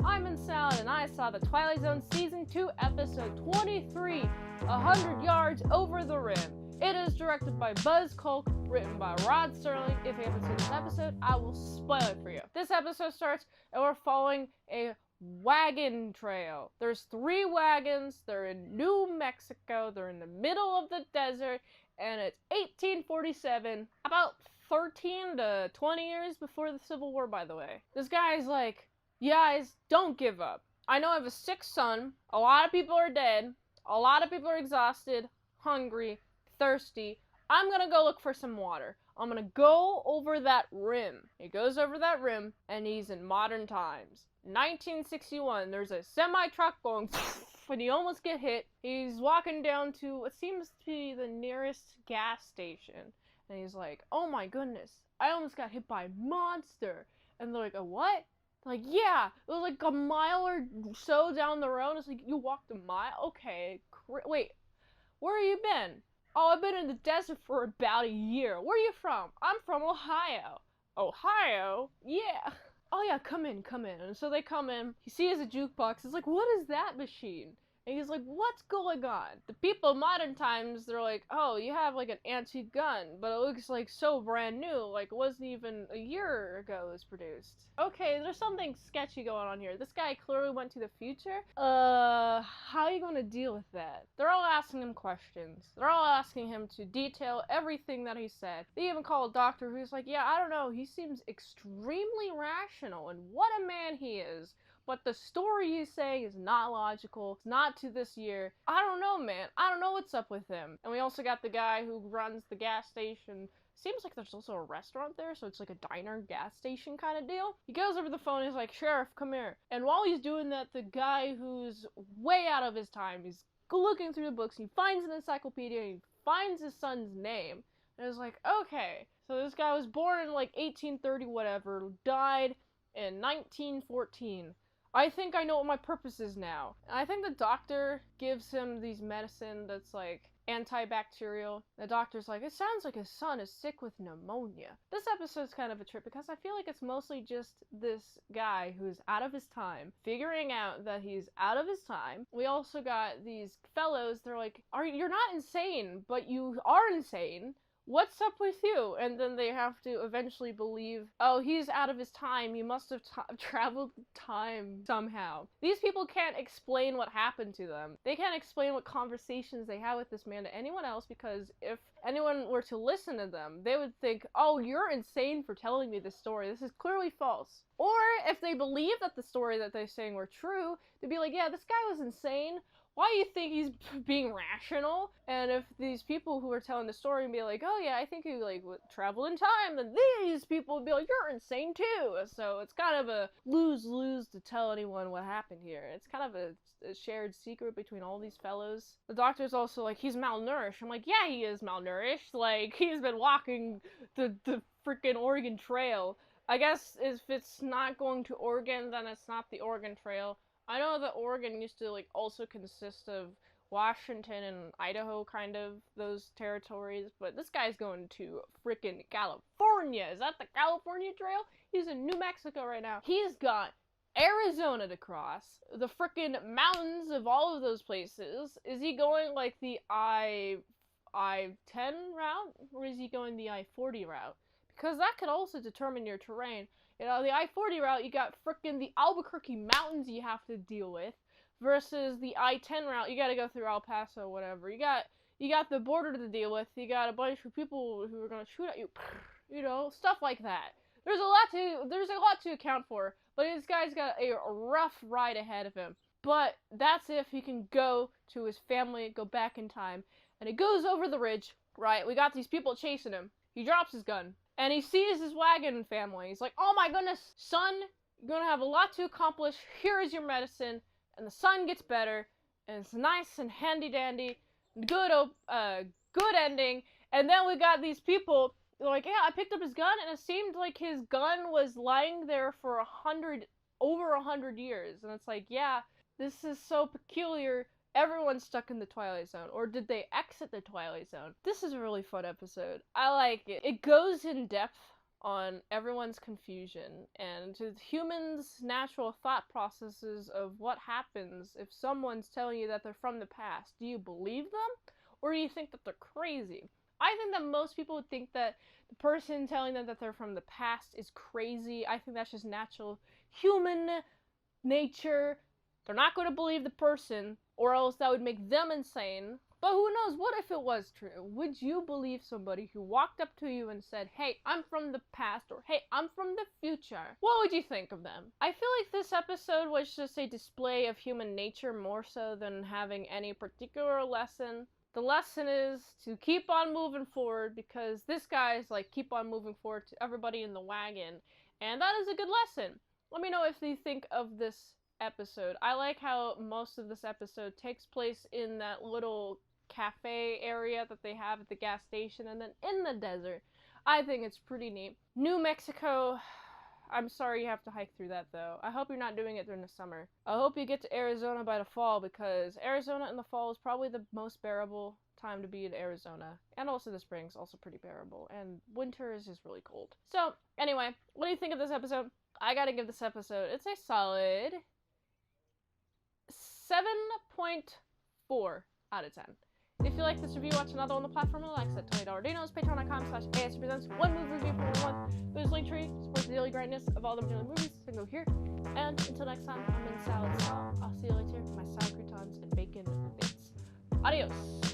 I'm in Salad, and I saw the Twilight Zone Season 2, Episode 23, 100 Yards Over the Rim. It is directed by Buzz Kolk, written by Rod Serling. If you haven't seen this episode, I will spoil it for you. This episode starts, and we're following a wagon trail. There's 3 wagons, they're in New Mexico, they're in the middle of the desert, and it's 1847, about 13 to 20 years before the Civil War, by the way. This guy's like, guys, don't give up. I know I have a sick son, a lot of people are dead, a lot of people are exhausted, hungry, thirsty. I'm gonna go look for some water. I'm gonna go over that rim. He goes over that rim, and he's in modern times. 1961, there's a semi-truck going and he almost get hit. He's walking down to what seems to be the nearest gas station. And he's like, oh my goodness, I almost got hit by a monster. And they're like, a what? Like, yeah, it was like a mile or so down the road. It's like, you walked a mile? Okay, wait, where have you been? Oh, I've been in the desert for about a year. Where are you from? I'm from Ohio. Ohio? Yeah. Oh yeah, come in. And so they come in, he sees a jukebox, he's like, what is that machine? And he's like, what's going on? The people in modern times, they're like, oh, you have like an antique gun, but it looks like so brand new, like it wasn't even a year ago it was produced. Okay, there's something sketchy going on here. This guy clearly went to the future. How are you gonna deal with that? They're all asking him questions. They're all asking him to detail everything that he said. They even call a doctor who's like, yeah, I don't know, he seems extremely rational, and what a man he is. But the story he's saying is not logical. It's not to this year. I don't know, man. I don't know what's up with him. And we also got the guy who runs the gas station. Seems like there's also a restaurant there, so it's like a diner gas station kind of deal. He goes over the phone and he's like, Sheriff, come here. And while he's doing that, the guy who's way out of his time, he's looking through the books, he finds an encyclopedia, and he finds his son's name. And it's like, okay, so this guy was born in like 1830 whatever, died in 1914. I think I know what my purpose is now. And I think the doctor gives him these medicine that's like antibacterial. The doctor's like, it sounds like his son is sick with pneumonia. This episode's kind of a trip because I feel like it's mostly just this guy who's out of his time, figuring out that he's out of his time. We also got these fellows, they're like, you're not insane, but you are insane. What's up with you? And then they have to eventually believe, oh, he's out of his time. He must have traveled time somehow. These people can't explain what happened to them. They can't explain what conversations they had with this man to anyone else, because if anyone were to listen to them, they would think, oh, you're insane for telling me this story. This is clearly false. Or if they believe that the story that they're saying were true, they'd be like, yeah, this guy was insane. Why do you think he's being rational? And if these people who are telling the story would be like, oh yeah, I think he like would travel in time, then these people would be like, you're insane too. So it's kind of a lose-lose to tell anyone what happened here. It's kind of a shared secret between all these fellows. The doctor's also like, he's malnourished. I'm like, yeah, he is malnourished. Like, he's been walking the freaking Oregon Trail. I guess if it's not going to Oregon, then it's not the Oregon Trail. I know that Oregon used to like also consist of Washington and Idaho, kind of, those territories, but this guy's going to freaking California. Is that the California Trail? He's in New Mexico right now. He's got Arizona to cross, the freaking mountains of all of those places. Is he going like the I-10 route, or is he going the I-40 route? Because that could also determine your terrain. You know, the I-40 route, you got frickin' the Albuquerque mountains you have to deal with, versus the I-10 route, you gotta go through El Paso, whatever. You got the border to deal with, you got a bunch of people who are gonna shoot at you, you know, stuff like that. There's a lot to account for, but this guy's got a rough ride ahead of him. But that's if he can go to his family, go back in time, and he goes over the ridge, right? We got these people chasing him. He drops his gun. And he sees his wagon family. He's like, oh my goodness, son, you're gonna have a lot to accomplish. Here is your medicine. And the son gets better. And it's nice and handy-dandy. Good ending. And then we got these people, they're like, yeah, I picked up his gun, and it seemed like his gun was lying there for over 100 years. And it's like, yeah, this is so peculiar. Everyone's stuck in the Twilight Zone, or did they exit the Twilight Zone? This is a really fun episode. I like it. It goes in depth on everyone's confusion and to humans' natural thought processes of what happens if someone's telling you that they're from the past. Do you believe them, or do you think that they're crazy? I think that most people would think that the person telling them that they're from the past is crazy. I think that's just natural human nature. They're not going to believe the person, or else that would make them insane. But who knows, what if it was true? Would you believe somebody who walked up to you and said, hey, I'm from the past, or hey, I'm from the future? What would you think of them? I feel like this episode was just a display of human nature more so than having any particular lesson. The lesson is to keep on moving forward, because this guy's like, keep on moving forward to everybody in the wagon. And that is a good lesson. Let me know if you think of this episode. I like how most of this episode takes place in that little cafe area that they have at the gas station and then in the desert. I think it's pretty neat. New Mexico, I'm sorry you have to hike through that though. I hope you're not doing it during the summer. I hope you get to Arizona by the fall, because Arizona in the fall is probably the most bearable time to be in Arizona. And also the spring's also pretty bearable, and winter is just really cold. So anyway, what do you think of this episode? I gotta give this episode, it's a solid 7.4 out of 10. If you like this review, watch another on the platform that likes it. $20 dinos, patreon.com/ASEPresents. One movie review for 1 month. There's link tree, supports the daily greatness of all the daily movies. So go here. And until next time, I'm in salad. I'll see you later. My salad croutons and bacon bits. Adios.